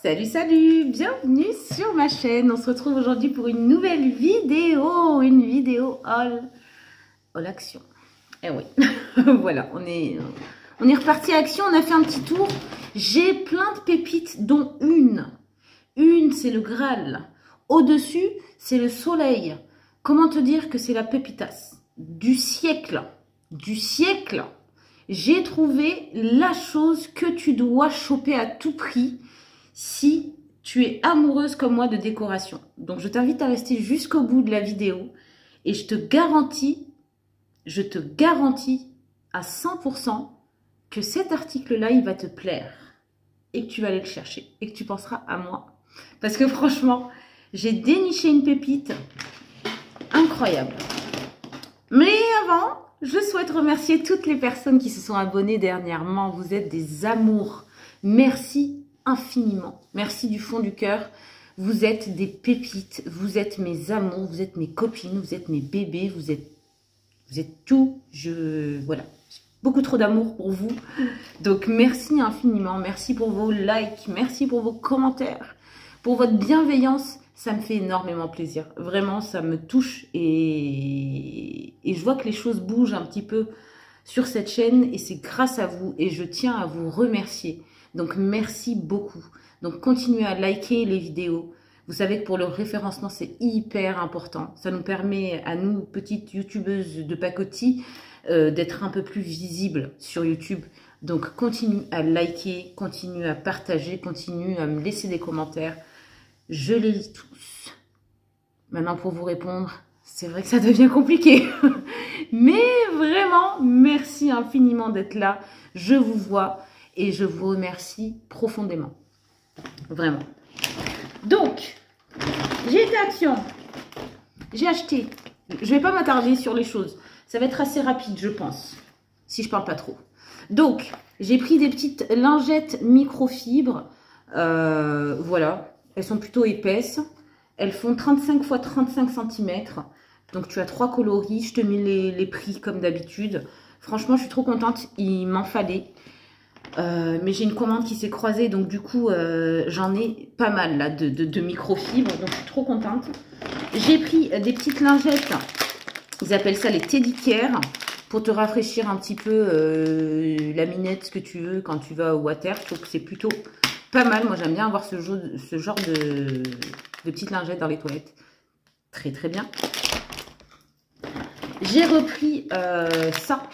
Salut, salut, bienvenue sur ma chaîne. On se retrouve aujourd'hui pour une nouvelle vidéo, all action. Eh oui, voilà, on est reparti à action, on a fait un petit tour. J'ai plein de pépites, dont une c'est le Graal. Au-dessus, c'est le soleil. Comment te dire que c'est la pépitas du siècle? J'ai trouvé la chose que tu dois choper à tout prix si tu es amoureuse comme moi de décoration. Donc, je t'invite à rester jusqu'au bout de la vidéo et je te garantis à 100% que cet article-là, il va te plaire et que tu vas aller le chercher et que tu penseras à moi. Parce que franchement, j'ai déniché une pépite incroyable. Mais avant, je souhaite remercier toutes les personnes qui se sont abonnées dernièrement. Vous êtes des amours. Merci infiniment. Merci du fond du cœur. Vous êtes des pépites. Vous êtes mes amours. Vous êtes mes copines. Vous êtes mes bébés. Vous êtes tout. Voilà. Beaucoup trop d'amour pour vous. Donc, merci infiniment. Merci pour vos likes. Merci pour vos commentaires. Pour votre bienveillance. Ça me fait énormément plaisir. Vraiment, ça me touche et je vois que les choses bougent un petit peu sur cette chaîne et c'est grâce à vous et je tiens à vous remercier. Donc, merci beaucoup. Donc, continuez à liker les vidéos. Vous savez que pour le référencement, c'est hyper important. Ça nous permet à nous, petites youtubeuses de pacotille, d'être un peu plus visibles sur YouTube. Donc, continuez à liker, continuez à partager, continuez à me laisser des commentaires. Je les lis tous. Maintenant, pour vous répondre, c'est vrai que ça devient compliqué. Mais vraiment, merci infiniment d'être là. Je vous vois et je vous remercie profondément. Vraiment. Donc, j'ai été action. J'ai acheté. Je ne vais pas m'attarder sur les choses. Ça va être assez rapide, je pense. Si je ne parle pas trop. Donc, j'ai pris des petites lingettes microfibres. Voilà. Elles sont plutôt épaisses. Elles font 35 x 35 cm. Donc, tu as 3 coloris. Je te mets les prix comme d'habitude. Franchement, je suis trop contente. Il m'en fallait. Mais j'ai une commande qui s'est croisée. Donc, du coup, j'en ai pas mal là de microfibres. Donc, je suis trop contente. J'ai pris des petites lingettes. Ils appellent ça les teddy care. Pour te rafraîchir un petit peu la minette, ce que tu veux quand tu vas au water. Je trouve que c'est plutôt pas mal. Moi, j'aime bien avoir ce genre de petites lingettes dans les toilettes. Très, très bien. J'ai repris ça.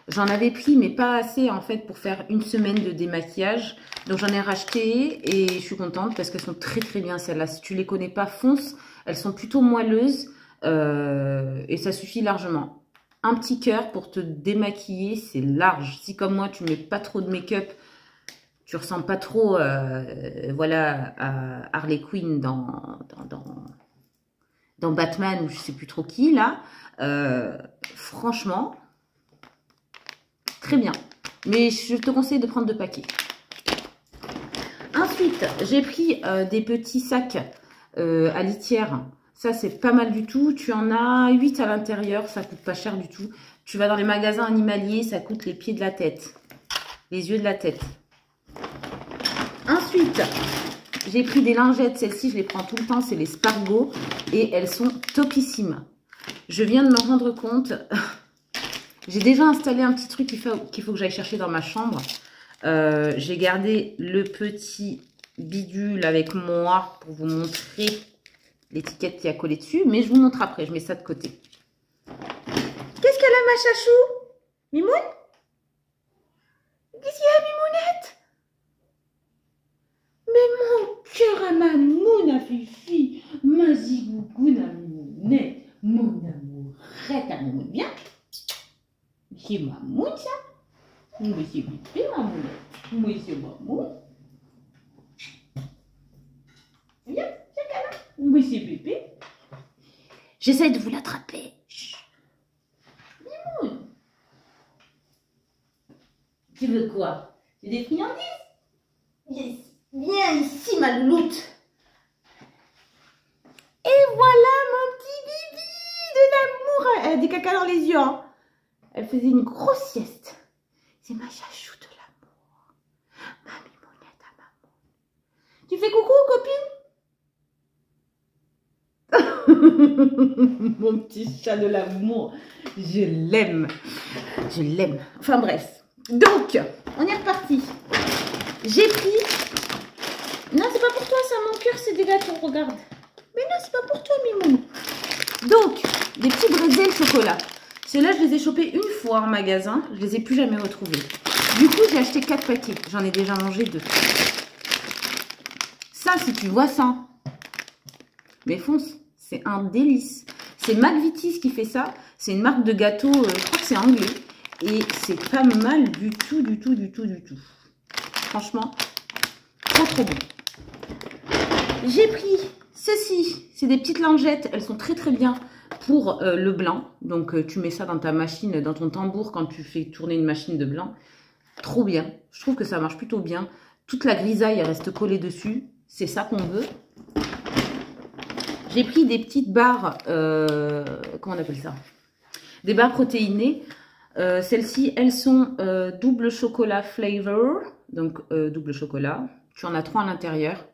J'en avais pris, mais pas assez, en fait, pour faire une semaine de démaquillage. Donc, j'en ai racheté et je suis contente parce qu'elles sont très, très bien, celles-là. Si tu les connais pas, fonce. Elles sont plutôt moelleuses et ça suffit largement. Un petit cœur pour te démaquiller, c'est large. Si, comme moi, tu mets pas trop de make-up, tu ressembles pas trop voilà, à Harley Quinn dans Batman ou je sais plus trop qui, là. Franchement, très bien. Mais je te conseille de prendre 2 paquets. Ensuite, j'ai pris des petits sacs à litière. Ça, c'est pas mal du tout. Tu en as 8 à l'intérieur. Ça coûte pas cher du tout. Tu vas dans les magasins animaliers, ça coûte les pieds de la tête. Les yeux de la tête. Ensuite, j'ai pris des lingettes. Celles-ci, je les prends tout le temps. C'est les Spargo. Et elles sont topissimes. Je viens de me rendre compte. J'ai déjà installé un petit truc qu'il faut que j'aille chercher dans ma chambre. J'ai gardé le petit bidule avec moi pour vous montrer l'étiquette qui a collé dessus. Mais je vous montre après. Je mets ça de côté. Qu'est-ce qu'elle a, ma chachou? Mimoun? Qu'est-ce qu'il y a, Mimounette? Mais mon cœur à ma mouna, Fifi, ma zigougouna, Mimounette, mon amourette à mon bien. C'est ma moune, ça. Moi, c'est bébé, ma moune. Moi, c'est ma moune. Viens, viens, câlin. Moi, c'est bébé. J'essaie de vous l'attraper. Mimoun. Tu veux quoi? Tu veux des friandises? Yes. Viens ici, ma louloute. Et voilà mon petit bibi de l'amour. Elle a des caca dans les yeux. Hein. Elle faisait une grosse sieste. C'est ma chachou de l'amour. Ma mimounette à maman. Tu fais coucou, copine? Mon petit chat de l'amour. Je l'aime. Je l'aime. Enfin bref. Donc, on est reparti. J'ai pris... Non, c'est pas pour toi ça, mon cœur, c'est des gâteaux, regarde. Mais non, c'est pas pour toi, Mimou. Donc, des petits bretzels chocolat. Ceux-là, je les ai chopés une fois en magasin. Je les ai plus jamais retrouvés. Du coup, j'ai acheté 4 paquets. J'en ai déjà mangé 2. Ça, si tu vois ça, mais fonce, c'est un délice. C'est McVitie's qui fait ça. C'est une marque de gâteaux, je crois que c'est anglais. Et c'est pas mal du tout, du tout, du tout, du tout. Franchement, trop, trop bon. J'ai pris ceci. C'est des petites lingettes. Elles sont très, très bien pour le blanc. Donc, tu mets ça dans ta machine, dans ton tambour quand tu fais tourner une machine de blanc. Trop bien. Je trouve que ça marche plutôt bien. Toute la grisaille, elle reste collée dessus. C'est ça qu'on veut. J'ai pris des petites barres, comment on appelle ça? Des barres protéinées. Celles-ci, elles sont double chocolat flavor. Donc, double chocolat. Tu en as 3 à l'intérieur.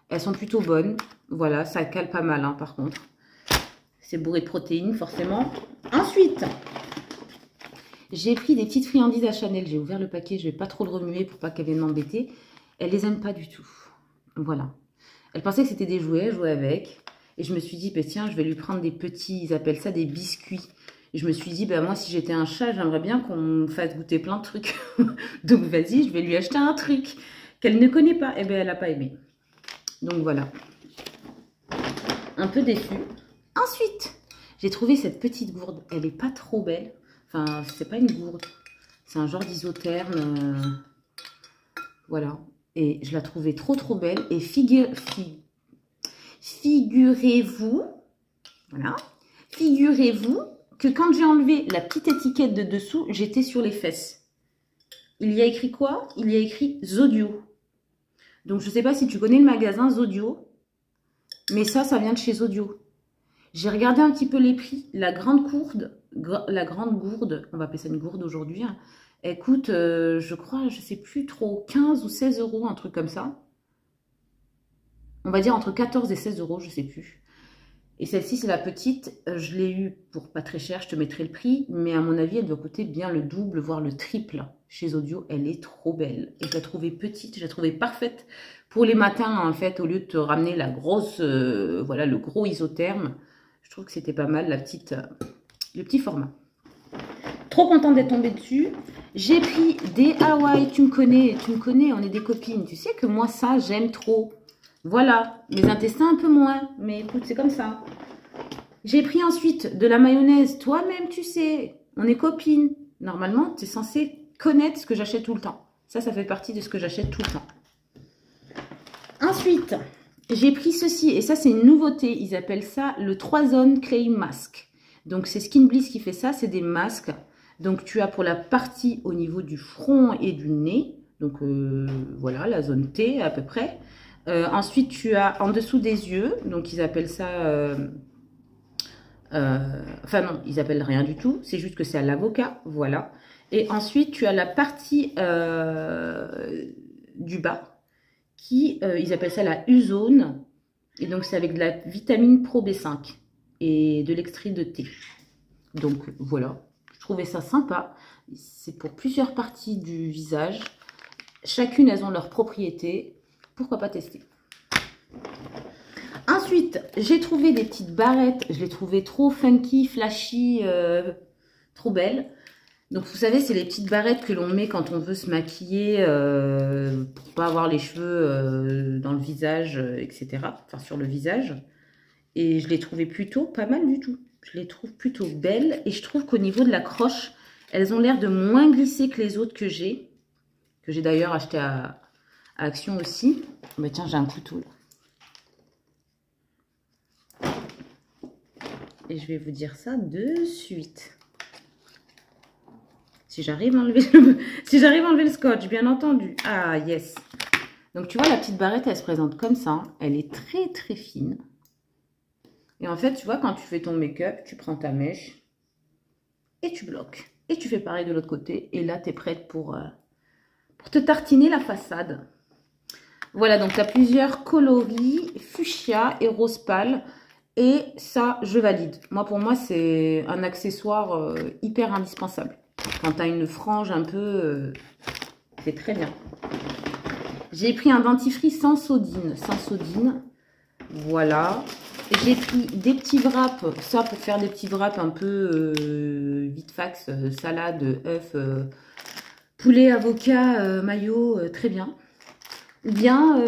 Elles sont plutôt bonnes. Voilà, ça cale pas mal, hein, par contre. C'est bourré de protéines, forcément. Ensuite, j'ai pris des petites friandises à Chanel. J'ai ouvert le paquet. Je vais pas trop le remuer pour pas qu'elle vienne m'embêter. Elle les aime pas du tout. Voilà. Elle pensait que c'était des jouets, jouer avec. Et je me suis dit, bah, tiens, je vais lui prendre des petits, ils appellent ça des biscuits. Et je me suis dit, bah, moi, si j'étais un chat, j'aimerais bien qu'on me fasse goûter plein de trucs. Donc, vas-y, je vais lui acheter un truc qu'elle ne connaît pas. Et bien, elle n'a pas aimé. Donc, voilà. Un peu déçue. Ensuite, j'ai trouvé cette petite gourde. Elle n'est pas trop belle. Enfin, c'est pas une gourde. C'est un genre d'isotherme. Voilà. Et je la trouvais trop, trop belle. Et figurez-vous, voilà, figurez-vous que quand j'ai enlevé la petite étiquette de dessous, j'étais sur les fesses. Il y a écrit quoi? Il y a écrit Zodio. Donc, je ne sais pas si tu connais le magasin Zodio, mais ça vient de chez Zodio. J'ai regardé un petit peu les prix. La grande gourde, on va appeler ça une gourde aujourd'hui, hein, elle coûte, je crois, je ne sais plus trop, 15 ou 16 euros, un truc comme ça. On va dire entre 14 et 16 euros, je ne sais plus. Et celle-ci, c'est la petite. Je l'ai eue pour pas très cher, je te mettrai le prix. Mais à mon avis, elle doit coûter bien le double, voire le triple. Chez Zodio, elle est trop belle. Et je la trouvais petite, je la trouvais parfaite pour les matins, en fait, au lieu de te ramener la grosse, voilà, le gros isotherme. Je trouve que c'était pas mal, le petit format. Trop contente d'être tombée dessus. J'ai pris des Hawaii, tu me connais, on est des copines. Tu sais que moi, ça, j'aime trop. Voilà, mes intestins un peu moins, mais écoute, c'est comme ça. J'ai pris ensuite de la mayonnaise. Toi-même, tu sais, on est copines. Normalement, tu es censé connaître ce que j'achète tout le temps. Ça fait partie de ce que j'achète tout le temps. Ensuite, j'ai pris ceci, et ça, c'est une nouveauté. Ils appellent ça le 3 Zone Clay Mask. Donc, c'est Skin Bliss qui fait ça, c'est des masques. Donc, tu as pour la partie au niveau du front et du nez. Donc, voilà, la zone T à peu près. Ensuite, tu as en dessous des yeux, donc ils appellent ça... enfin non, ils appellent rien du tout, c'est juste que c'est à l'avocat, voilà. Et ensuite, tu as la partie du bas, qui, ils appellent ça la U-zone, et donc c'est avec de la vitamine Pro B5 et de l'extrait de thé. Donc voilà, je trouvais ça sympa. C'est pour plusieurs parties du visage. Chacune, elles ont leurs propriétés. Pourquoi pas tester? Ensuite, j'ai trouvé des petites barrettes. Je les trouvais trop funky, flashy, trop belles. Donc, vous savez, c'est les petites barrettes que l'on met quand on veut se maquiller pour pas avoir les cheveux dans le visage, etc. Enfin, sur le visage. Et je les trouvais plutôt pas mal du tout. Je les trouve plutôt belles. Et je trouve qu'au niveau de la croche, elles ont l'air de moins glisser que les autres que j'ai. Que j'ai d'ailleurs acheté à Action aussi. Mais tiens, j'ai un couteau là. Et je vais vous dire ça de suite. Si j'arrive à enlever le scotch, bien entendu. Ah, yes. Donc, tu vois, la petite barrette, elle se présente comme ça. Elle est très, très fine. Et en fait, tu vois, quand tu fais ton make-up, tu prends ta mèche et tu bloques. Et tu fais pareil de l'autre côté. Et là, tu es prête pour te tartiner la façade. Voilà, donc tu as plusieurs coloris, fuchsia et rose pâle. Et ça, je valide. Moi, pour moi, c'est un accessoire hyper indispensable. Quand tu as une frange un peu, c'est très bien. J'ai pris un dentifrice sans sodine. Sans sodine. Voilà. J'ai pris des petits wraps. Ça, pour faire des petits wraps un peu vite fax, salade, œufs, poulet, avocat, mayo, très bien. Ou bien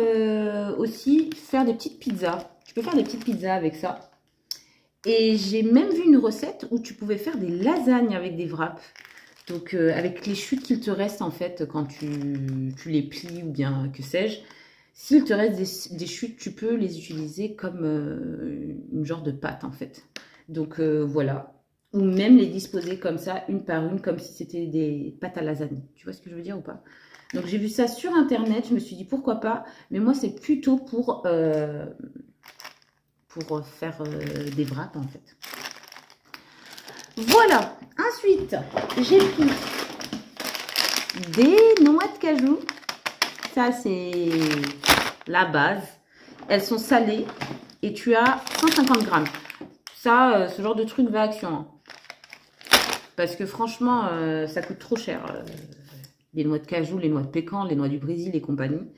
aussi faire des petites pizzas. Tu peux faire des petites pizzas avec ça. Et j'ai même vu une recette où tu pouvais faire des lasagnes avec des wraps. Donc avec les chutes qu'il te reste en fait quand tu les plies ou bien que sais-je. S'il te reste des chutes, tu peux les utiliser comme une genre de pâte en fait. Donc voilà. Ou même les disposer comme ça, une par une, comme si c'était des pâtes à lasagne. Tu vois ce que je veux dire ou pas? Donc j'ai vu ça sur internet, je me suis dit pourquoi pas. Mais moi c'est plutôt pour faire des wraps en fait. Voilà. Ensuite, j'ai pris des noix de cajou. Ça, c'est la base. Elles sont salées et tu as 150 grammes. Ça, ce genre de truc va action. Hein. Parce que franchement, ça coûte trop cher. Les noix de cajou, les noix de pécan, les noix du Brésil et compagnie.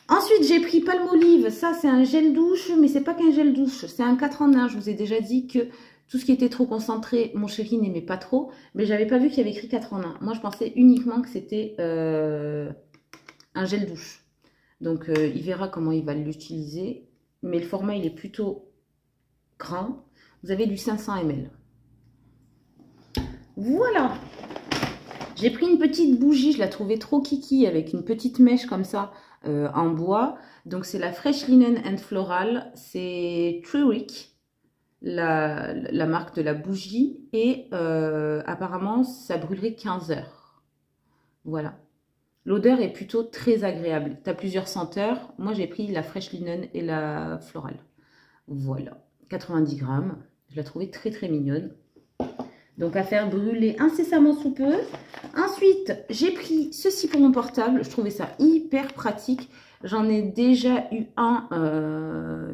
Ensuite, j'ai pris Palmolive. Ça, c'est un gel douche, mais c'est pas qu'un gel douche. C'est un 4 en 1. Je vous ai déjà dit que tout ce qui était trop concentré, mon chéri n'aimait pas trop. Mais j'avais pas vu qu'il y avait écrit 4 en 1. Moi, je pensais uniquement que c'était un gel douche. Donc, il verra comment il va l'utiliser. Mais le format, il est plutôt grand. Vous avez du 500 ml. Voilà. J'ai pris une petite bougie. Je la trouvais trop kiki avec une petite mèche comme ça en bois. Donc, c'est la Fresh Linen and Floral. C'est Triwick, la marque de la bougie. Et apparemment, ça brûlerait 15 heures. Voilà. L'odeur est plutôt très agréable. Tu as plusieurs senteurs. Moi, j'ai pris la Fresh Linen et la Floral. Voilà. 90 grammes. Je la trouvais très, très mignonne. Donc, à faire brûler incessamment sous peu. Ensuite, j'ai pris ceci pour mon portable. Je trouvais ça hyper pratique. J'en ai déjà eu un,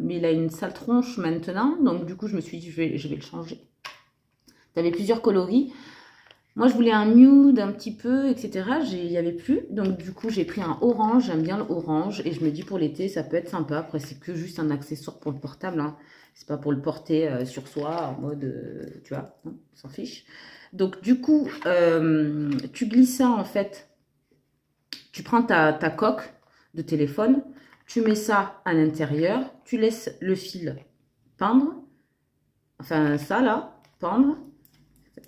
mais il a une sale tronche maintenant. Donc, du coup, je me suis dit, je vais le changer. Tu avais plusieurs coloris. Moi, je voulais un nude un petit peu, etc. Il n'y avait plus. Donc, du coup, j'ai pris un orange. J'aime bien le orange. Et je me dis, pour l'été, ça peut être sympa. Après, c'est que juste un accessoire pour le portable. Hein. C'est pas pour le porter sur soi en mode, tu vois, on s'en fiche. Donc, du coup, tu glisses ça, en fait. Tu prends ta coque de téléphone. Tu mets ça à l'intérieur. Tu laisses le fil pendre. Enfin, ça, là, pendre.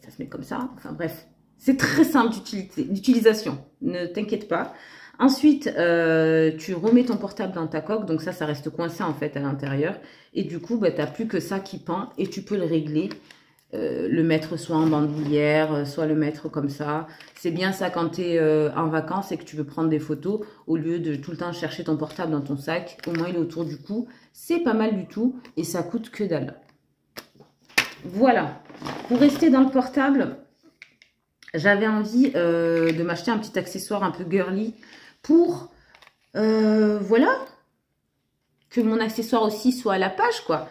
Ça se met comme ça. Enfin bref, c'est très simple d'utilisation. Ne t'inquiète pas. Ensuite, tu remets ton portable dans ta coque. Donc ça reste coincé en fait à l'intérieur. Et du coup, bah, tu n'as plus que ça qui pend. Et tu peux le régler. Le mettre soit en bandoulière, soit le mettre comme ça. C'est bien ça quand tu es en vacances et que tu veux prendre des photos. Au lieu de tout le temps chercher ton portable dans ton sac. Au moins, il est autour du cou. C'est pas mal du tout. Et ça coûte que dalle. Voilà. Pour rester dans le portable, j'avais envie de m'acheter un petit accessoire un peu girly pour, voilà, que mon accessoire aussi soit à la page, quoi.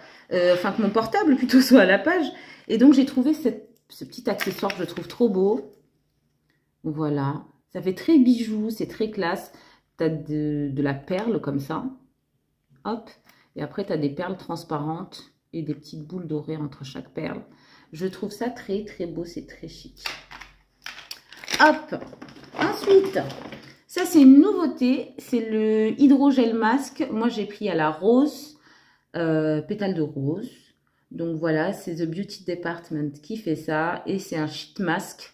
Enfin, que mon portable plutôt soit à la page. Et donc, j'ai trouvé ce petit accessoire que je trouve trop beau. Voilà. Ça fait très bijou, c'est très classe. Tu as de la perle comme ça. Hop. Et après, tu as des perles transparentes et des petites boules dorées entre chaque perle. Je trouve ça très, très beau. C'est très chic. Hop. Ensuite, ça, c'est une nouveauté. C'est le hydrogel masque. Moi, j'ai pris à la rose, pétale de rose. Donc, voilà, c'est The Beauty Department qui fait ça. Et c'est un sheet mask.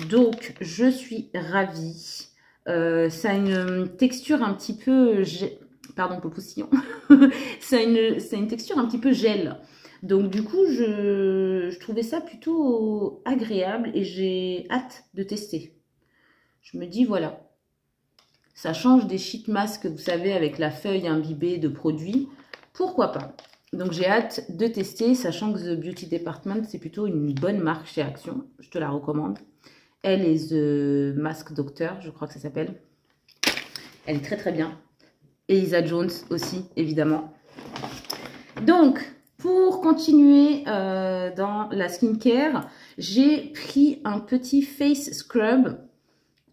Donc, je suis ravie. Ça a une texture un petit peu... Pardon pour le poussillon. C'est une texture un petit peu gel. Donc, du coup, je trouvais ça plutôt agréable et j'ai hâte de tester. Je me dis, voilà, ça change des sheet masks, vous savez, avec la feuille imbibée de produits. Pourquoi pas? Donc, j'ai hâte de tester, sachant que The Beauty Department, c'est plutôt une bonne marque chez Action. Je te la recommande. Elle est The Mask Doctor, je crois que ça s'appelle. Elle est très, très bien. Et Isa Jones aussi, évidemment. Donc, pour continuer dans la skincare, j'ai pris un petit face scrub.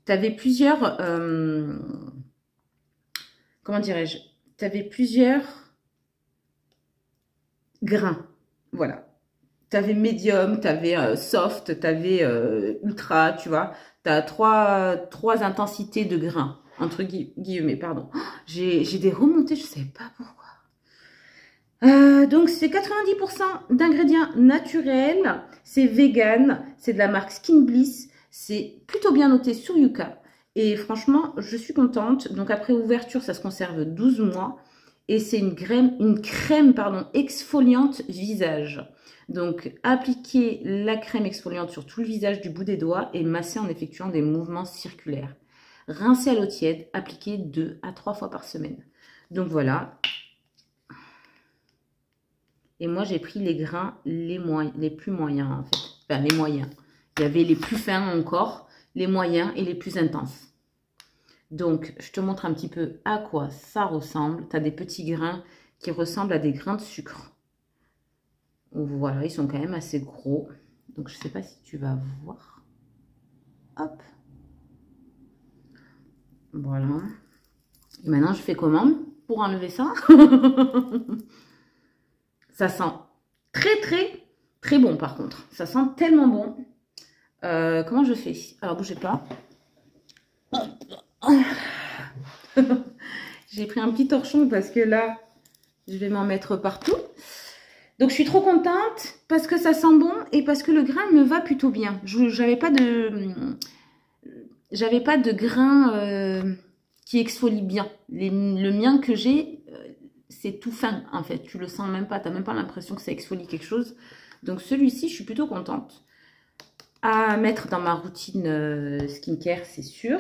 Tu avais plusieurs... comment dirais-je? Tu avais plusieurs grains. Voilà. Tu avais médium, tu avais soft, tu avais ultra, tu vois. Tu as trois intensités de grains, entre guillemets, pardon. Oh, j'ai des remontées, je ne sais pas pourquoi. Donc, c'est 90% d'ingrédients naturels. C'est vegan, c'est de la marque Skin Bliss. C'est plutôt bien noté sur Yuka. Et franchement, je suis contente. Donc, après ouverture, ça se conserve 12 mois. Et c'est une crème exfoliante visage. Donc, appliquez la crème exfoliante sur tout le visage du bout des doigts et massez en effectuant des mouvements circulaires. Rincez à l'eau tiède, appliquez 2 à 3 fois par semaine. Donc, voilà. Et moi, j'ai pris les grains les plus moyens, en fait. Enfin, les moyens. Il y avait les plus fins encore, les moyens et les plus intenses. Donc, je te montre un petit peu à quoi ça ressemble. Tu as des petits grains qui ressemblent à des grains de sucre. Voilà, ils sont quand même assez gros. Donc, je ne sais pas si tu vas voir. Hop. Voilà. Et maintenant, je fais comment pour enlever ça? Ça sent très bon par contre. Ça sent tellement bon. Comment je fais? Alors, bougez pas. J'ai pris un petit torchon parce que là, je vais m'en mettre partout. Donc, je suis trop contente parce que ça sent bon et parce que le grain me va plutôt bien. J'avais pas de grain qui exfolie bien. Le mien que j'ai, c'est tout fin en fait. Tu le sens même pas. Tu n'as même pas l'impression que ça exfolie quelque chose. Donc, celui-ci, je suis plutôt contente. À mettre dans ma routine skincare, c'est sûr.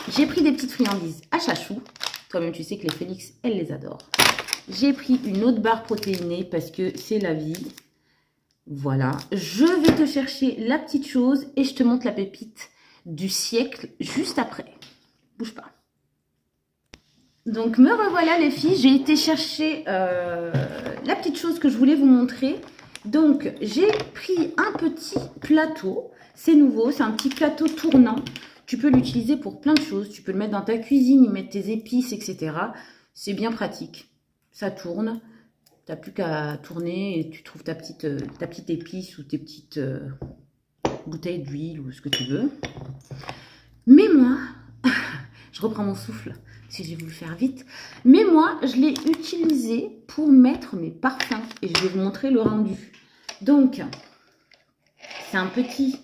J'ai pris des petites friandises à chachou. Toi-même, tu sais que les Félix, elles les adorent. J'ai pris une autre barre protéinée parce que c'est la vie. Voilà. Je vais te chercher la petite chose et je te montre la pépite du siècle juste après. Bouge pas. Donc, me revoilà les filles. J'ai été chercher la petite chose que je voulais vous montrer. Donc, j'ai pris un petit plateau. C'est nouveau, c'est un petit plateau tournant. Tu peux l'utiliser pour plein de choses. Tu peux le mettre dans ta cuisine, y mettre tes épices, etc. C'est bien pratique. Ça tourne. Tu n'as plus qu'à tourner et tu trouves ta petite épice ou tes petites bouteilles d'huile ou ce que tu veux. Mais moi, je reprends mon souffle si j'ai voulu faire vite. Mais moi, je l'ai utilisé pour mettre mes parfums et je vais vous montrer le rendu. Donc, c'est un petit...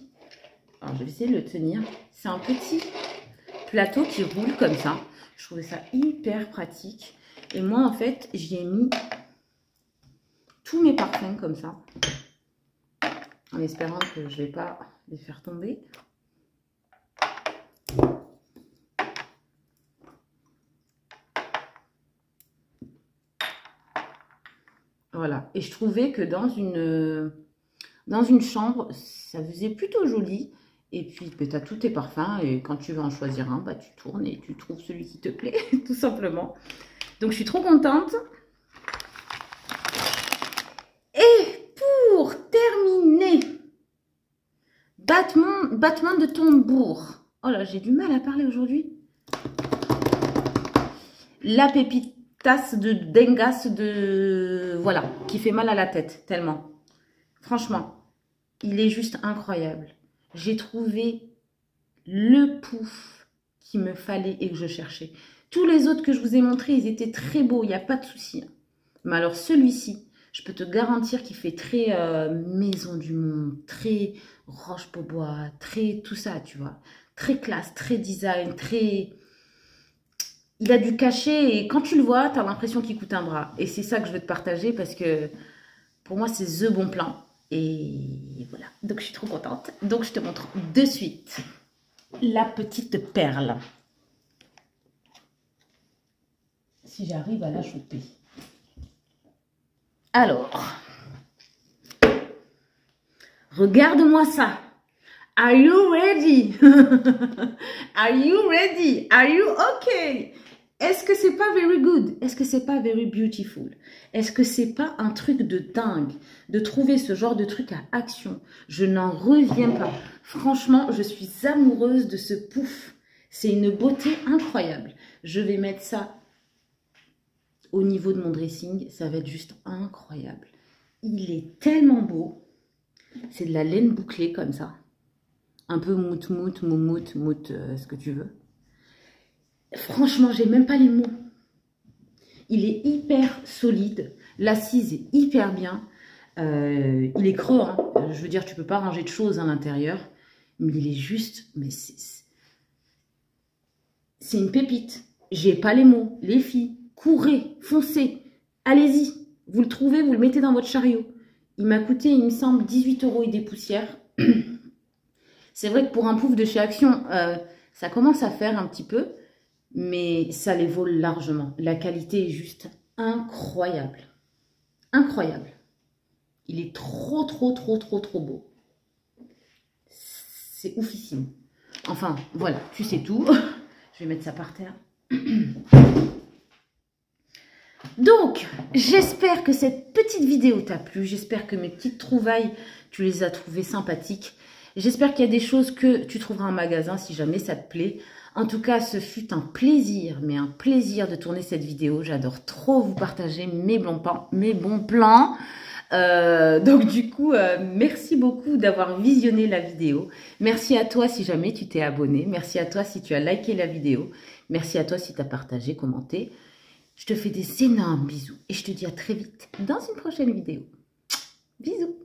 Alors, je vais essayer de le tenir. C'est un petit plateau qui roule comme ça. Je trouvais ça hyper pratique. Et moi, en fait, j'y ai mis tous mes parfums comme ça. En espérant que je ne vais pas les faire tomber. Voilà. Et je trouvais que dans une chambre, ça faisait plutôt joli. Et puis, tu as tous tes parfums. Et quand tu veux en choisir un, bah, tu tournes et tu trouves celui qui te plaît, tout simplement. Donc, je suis trop contente. Et pour terminer, battement de tambour. Oh là, j'ai du mal à parler aujourd'hui. La pépitasse de Dengas voilà, qui fait mal à la tête, tellement. Franchement, il est juste incroyable. J'ai trouvé le pouf qu'il me fallait et que je cherchais. Tous les autres que je vous ai montrés, ils étaient très beaux, il n'y a pas de souci. Mais alors celui-ci, je peux te garantir qu'il fait très maison du monde, très Roche-Beaubois, très tout ça, tu vois. Très classe, très design, très... Il a du cachet et quand tu le vois, tu as l'impression qu'il coûte un bras. Et c'est ça que je veux te partager parce que pour moi, c'est the bon plan. Et voilà, donc je suis trop contente. Donc je te montre de suite la petite perle. Si j'arrive à la choper. Alors, regarde-moi ça. Are you ready? Are you ready? Are you okay? Est-ce que c'est pas very good? Est-ce que c'est pas very beautiful? Est-ce que c'est pas un truc de dingue de trouver ce genre de truc à action? Je n'en reviens pas. Franchement, je suis amoureuse de ce pouf. C'est une beauté incroyable. Je vais mettre ça au niveau de mon dressing. Ça va être juste incroyable. Il est tellement beau. C'est de la laine bouclée comme ça. Un peu mout-mout, moumout, ce que tu veux. Franchement, j'ai même pas les mots. Il est hyper solide. L'assise est hyper bien. Il est creux. Hein. Je veux dire, tu peux pas ranger de choses à l'intérieur. Mais il est juste... Mais c'est une pépite. J'ai pas les mots. Les filles, courez, foncez. Allez-y. Vous le trouvez, vous le mettez dans votre chariot. Il m'a coûté, il me semble, 18 € et des poussières. C'est vrai que pour un pouf de chez Action, ça commence à faire un petit peu. Mais ça les vaut largement. La qualité est juste incroyable. Incroyable. Il est trop beau. C'est oufissime. Enfin, voilà, tu sais tout. Je vais mettre ça par terre. Donc, j'espère que cette petite vidéo t'a plu. J'espère que mes petites trouvailles, tu les as trouvées sympathiques. J'espère qu'il y a des choses que tu trouveras en magasin si jamais ça te plaît. En tout cas, ce fut un plaisir, mais un plaisir de tourner cette vidéo. J'adore trop vous partager mes bons plans. Donc du coup, merci beaucoup d'avoir visionné la vidéo. Merci à toi si jamais tu t'es abonné. Merci à toi si tu as liké la vidéo. Merci à toi si tu as partagé, commenté. Je te fais des énormes bisous et je te dis à très vite dans une prochaine vidéo. Bisous.